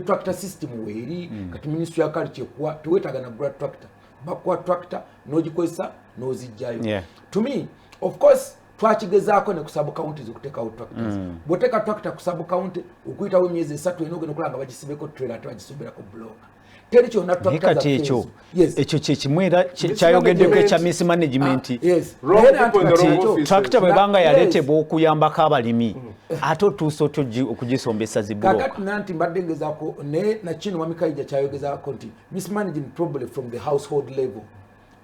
B: tractor system weri kati ministry ya culture kwa tuwetaga na broad tractor bakwa tractor nogikozesa nozijjayo.
A: Yeah.
B: To me of course twakigezaako ne kusabu counties okuteka out tractors boteka tractor kusabu county okuyita we myezi 3 enoge nokulanga bagisibeko trailer ate bagisubirako block teri kyonna tractor za
A: ekyo ekyo kyekimwera kyayogeddeko ekya mismanagement.
B: Yes,
A: tractor bwebanga yaletebwa okuyambako abalimi ate otuusa okugisombesa ziblock
B: kakati nanti mbadde ngezaako ne nakino Mamikaija kyayogezaako nti mismanaging probably from the household level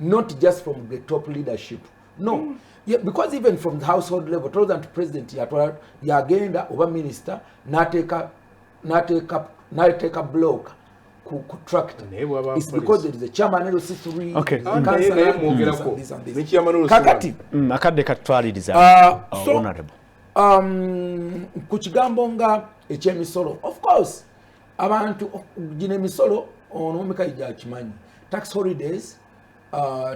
B: not just from the top leadership no. Yeah, because even from the household level, President President yagenda oba minister nateka block ku tractor. It's because there is a chairman LC3.
A: Okay.
B: Kakati.
A: Akadde katwaliriza.
B: So,
A: honorable.
B: Ku kigambo nga ekyemisolo. Of course, abantu gine misolo ono Mamikaija akimanyi. Tax holidays.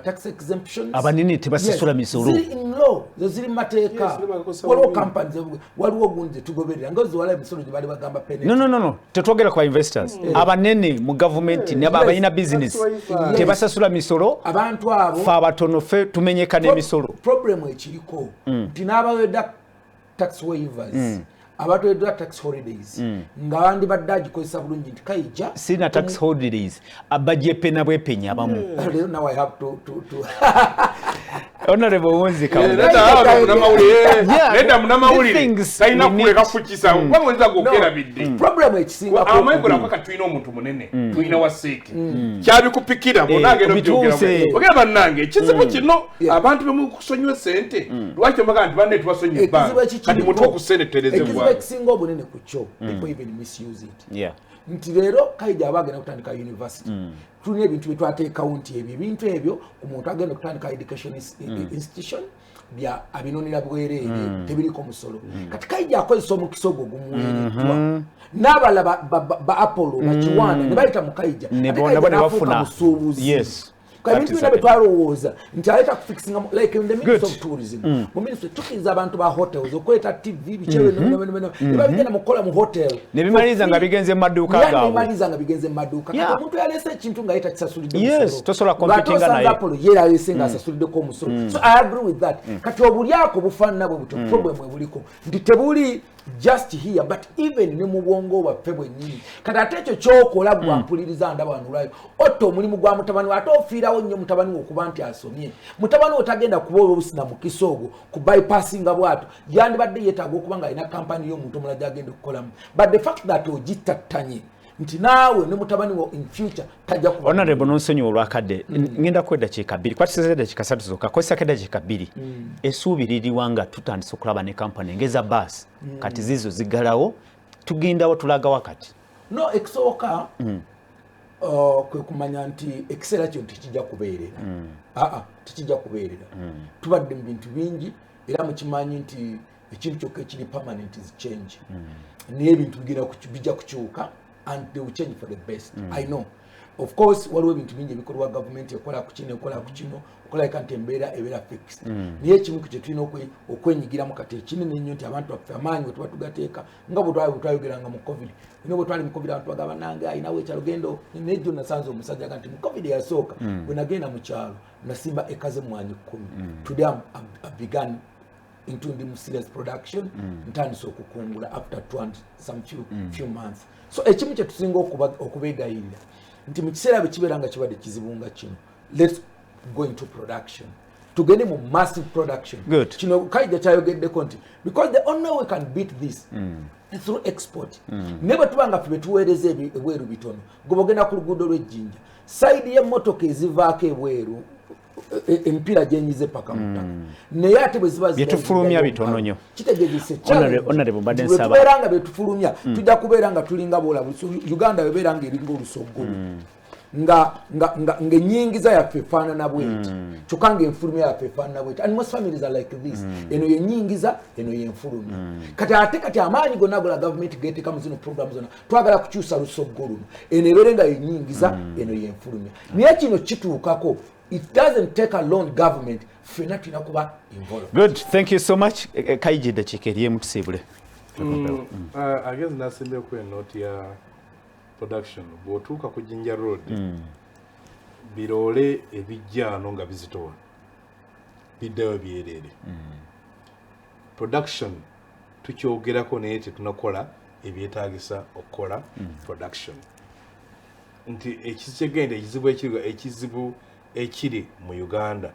B: Tax exemptions
A: abanini tebasasula misolo
B: ziri in law ziri mateeka waliwo companies waliwo gunze tugoberera ngozi wala misolo gye bali bagamba penalty
A: no tetwogera kwa investors abanene mu government ne abalina business tebasasula misolo
B: abantu abo
A: fa abatono fe tumenyeka ne misolo
B: problem ekiriko nti n'abaweda tax waivers abatwedwa tax holidays nga bandi baddaji kozesa bulungi nti Kaija
A: sina tax holidays abajje pena bwepenya abamu.
B: Now I have to
A: honorable Wonzi ka
C: neda munamawulire sayina kuleka fukisa kwa mweza gokera bidde
B: problem ekisinga ko
C: amaikola kwa katwina omuntu munene twina waseke kyabi kupikira bonage no byogera ogera bannange kizibu kino abantu bemu kusonywa sente lwaki maga nti banne tubasonye ba kati mutu okusene tereze bwa
B: ekisinga obunene ku kyo people even misuse it.
A: Yeah.
B: Nti lero Kaija abagenda kutandika university tulina ebintu byetwateeka kaunti ebintu ebyo ku muntu agenda kutandika education institution bya abinonera bwerere tebiriko musolo kati Kaija akozesa omukisa ogwo gumuweereddwa n'abala ba Apollo bakiwanda ne bayita mu Kaija
A: ne bona bafuna yes
B: kwa bintu bina betwalowooza nti aleta kufixinga like in the midst of tourism mu ministry tukiriza abantu ba hotels okweta TV bichewe no bigenda mukola mu hotel
A: ne bimaliza nga bigenze maduka gaabo
B: bimaliza nga bigenze maduka kati omuntu yalese ekintu nga yita kisasulide
A: yes tosola competinga naye
B: Apollo yera yalese nga asasulide ko musolo so I agree with that kati obulyako bufanana bwe buto problem ebuliko ndi tebuli just here but even ne mu bwongo bwaffe bwennyini kati ate ekyo kyokola gwampuliriza ndaba wanulayo otto omulimu gwa mutabani ate ofiirawo nnyo mutabani okuba nti asomye mutabani otagenda kuba obusina mu kisogo ku bypassinga bwato yandibadde yeetaaga okuba nga alina kampani y'omuntu omulala gyagenda okukolamu but the fact that ogitattanye nti naawe ne mutabani wo in future tajja kuba
A: honorable nonsonyi olwakadde ngenda kwedda dakiika 2 kwatisiza dakiika 3 zokka kozesa dakiika 2 essuubi liriwanga tutandise okulaba ne kampani ngeza bus kati zizo zigalawo tugendawo tulaga wakati
B: no ekisooka kwe kumanya nti ekiseera kyo tekijja kubeerera tekijja kubeerera tubadde mu bintu bingi era mukimanyi nti ekintu kyokka ekiri permanent is change naye ebintu bijja kukyuka and they will change for the best. I know. Of course, waliwo ebintu bingi ebikolwa government ekola ku kino okola ikanti Embeera fixed. Niye ekimu kye tulina okwenyigiramu kati ekinene ennyo nti abantu baffe amaanyi bwe tuba tugateeka nga bwe twayogeranga mu covid bwe twali mu covid abantu bagamba nange ayinawo ekyalo gendo nejjo nasanze omusajja nti mu covid yasooka bwe nagenda mu kyalo nasimba ekaze mwanyi 10 today I began into the serious production ntandise okukungula after some few months. So ekimu kye tusinga okubeegayirira nti mu kiseera bwe kibeera nga kibadde kizibu nga kino, let's go into production, tugende mu massive production. Kino Kaija kyayogeddeko nti because the only way we can beat this is through export. Ne bwe tuba nga ffe tuweereza ebweru bitono, gobogenda ku luguudo lw'ejjinja side y'emmotoka ezivaako ebweru empira gyenyize paka mutaka naye ate bwe ziba
A: byetufulumya bitono nnyo
B: kitegeezese
A: honorable mbadde nsaba
B: tubeera nga byetufulumya tujja kubeera nga tulinga bola Uganda bebeera nga eringa olusoggolo ng'ennyingiza yaffe efaanana bweti kyokka ng'enfulumya yaffe efaanana bweti, and most families are like this. Eno y'ennyingiza, eno y'enfulumya. Kati amaanyi gonna gola gavumenti geeteeka mu zino programu zonna twagala kukyusa lusoggolo luno, eno ebeere nga y'ennyingiza, eno y'enfulumya. Naye kino kituukako, it doesn't take a lone government, ffenna tulina kuba involved.
A: Good, thank you so much. Kaija eddakiika ery'emu tusiibule.
C: Agezi nasembe ku enoti ya production bw'otuuka ku Jinja Road biroole ebijjaano nga bizitowa biddayo byerere production tukyogerako naye tetunakola ebyetaagisa okukola production nti ekikyegenda ekizibu ekiri mu Uganda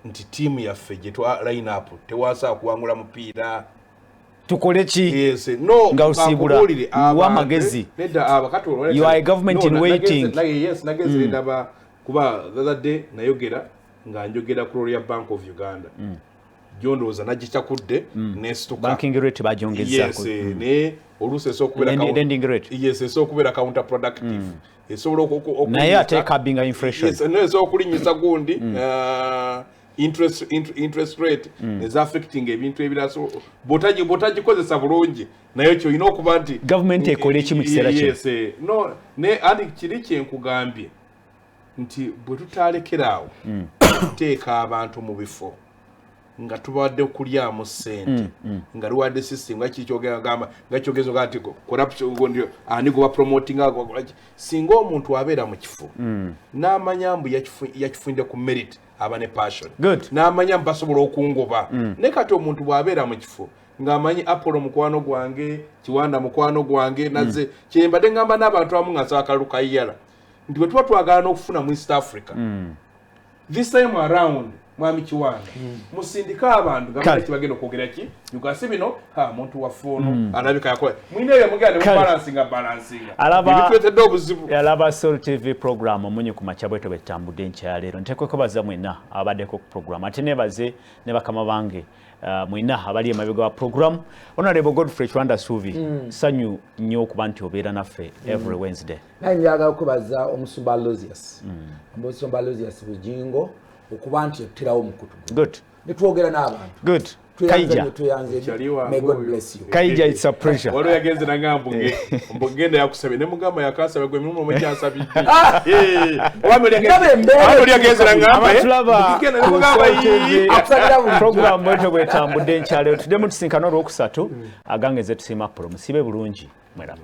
C: nti tiimu yaffe gye line up tewaasa kuwangula mupiira
A: tukole ki?
C: Yes, no,
A: nga usibula wa magezi you are a government in waiting.
C: Yes, nagezi ndaba kuba the other day nayogera nga njogera ku Royal Bank of Uganda jondoza nagichakudde nestuka
A: banking rate bajongeza
C: yes ne oluse sokubera
A: lending rate
C: yes sokubera counter productive esobola
A: naye ate kabinga inflation
C: yes no esokulinyisa gundi interest rate is affecting ebintu ebiraso botaji kozesa bulungi nayo kyo ino okuba nti
A: government ekole eki mu kiseera kye.
C: Yes no ne ali kiri kyenkugambye nti bwe tutalekerawo teeka abantu mu bifo nga tubadde kulyamu ssente nga reward system nga kikyogera gamba nga kyogezo gati corruption ndio ani go promoting singa omuntu abeera mu kifo n'amanyambu yakifunda ku merit abane passion n'amanya basobola okungoba ne kati omuntu bwabeera mu kifo ng'amanyi Apollo mukwano gwange Kiwanda mukwano gwange naze kyembadde ngamba n'abantu abamu nga saakaluka yala ndi bwe tuba twagala n'okufuna mu East Africa this time around mwami Kiwanda musindika abantu gamba kibagenda okwogera ki yugasi bino muntu wa fono alabika yakola mwine ya mugande mu balancing bitwetedde obuzibu
A: alaba Soul TV program Omunnyo ku Makya bweto betambudde nkyaleero nteekeko baza mwena abaddeko ku program ate nebaze ne bakama bange mwena abali emabega wa program Honorable Godfrey Chwanda Suvi sanyu nnyo okuba nti obeera naffe every Wednesday.
B: Naye njagala okubaza Omusumba Aloysius Omusumba Aloysius Bujingo okuba nti yatirawo mukutu
A: good
B: nitwogera n'abantu
A: good Kaija
B: may God bless you.
A: Kaija, it's a pleasure.
C: Walo yagenze nangambuge mbogenda yakusabe ne mugamba yakasabe gwe mumu mujasabiti wamuli yagenze nangambe
A: ne mugamba yi program bweto bwetambudde nkyaleero tudde mu tusinkano olwokusatu agangeze tusima pro musibe bulungi mwera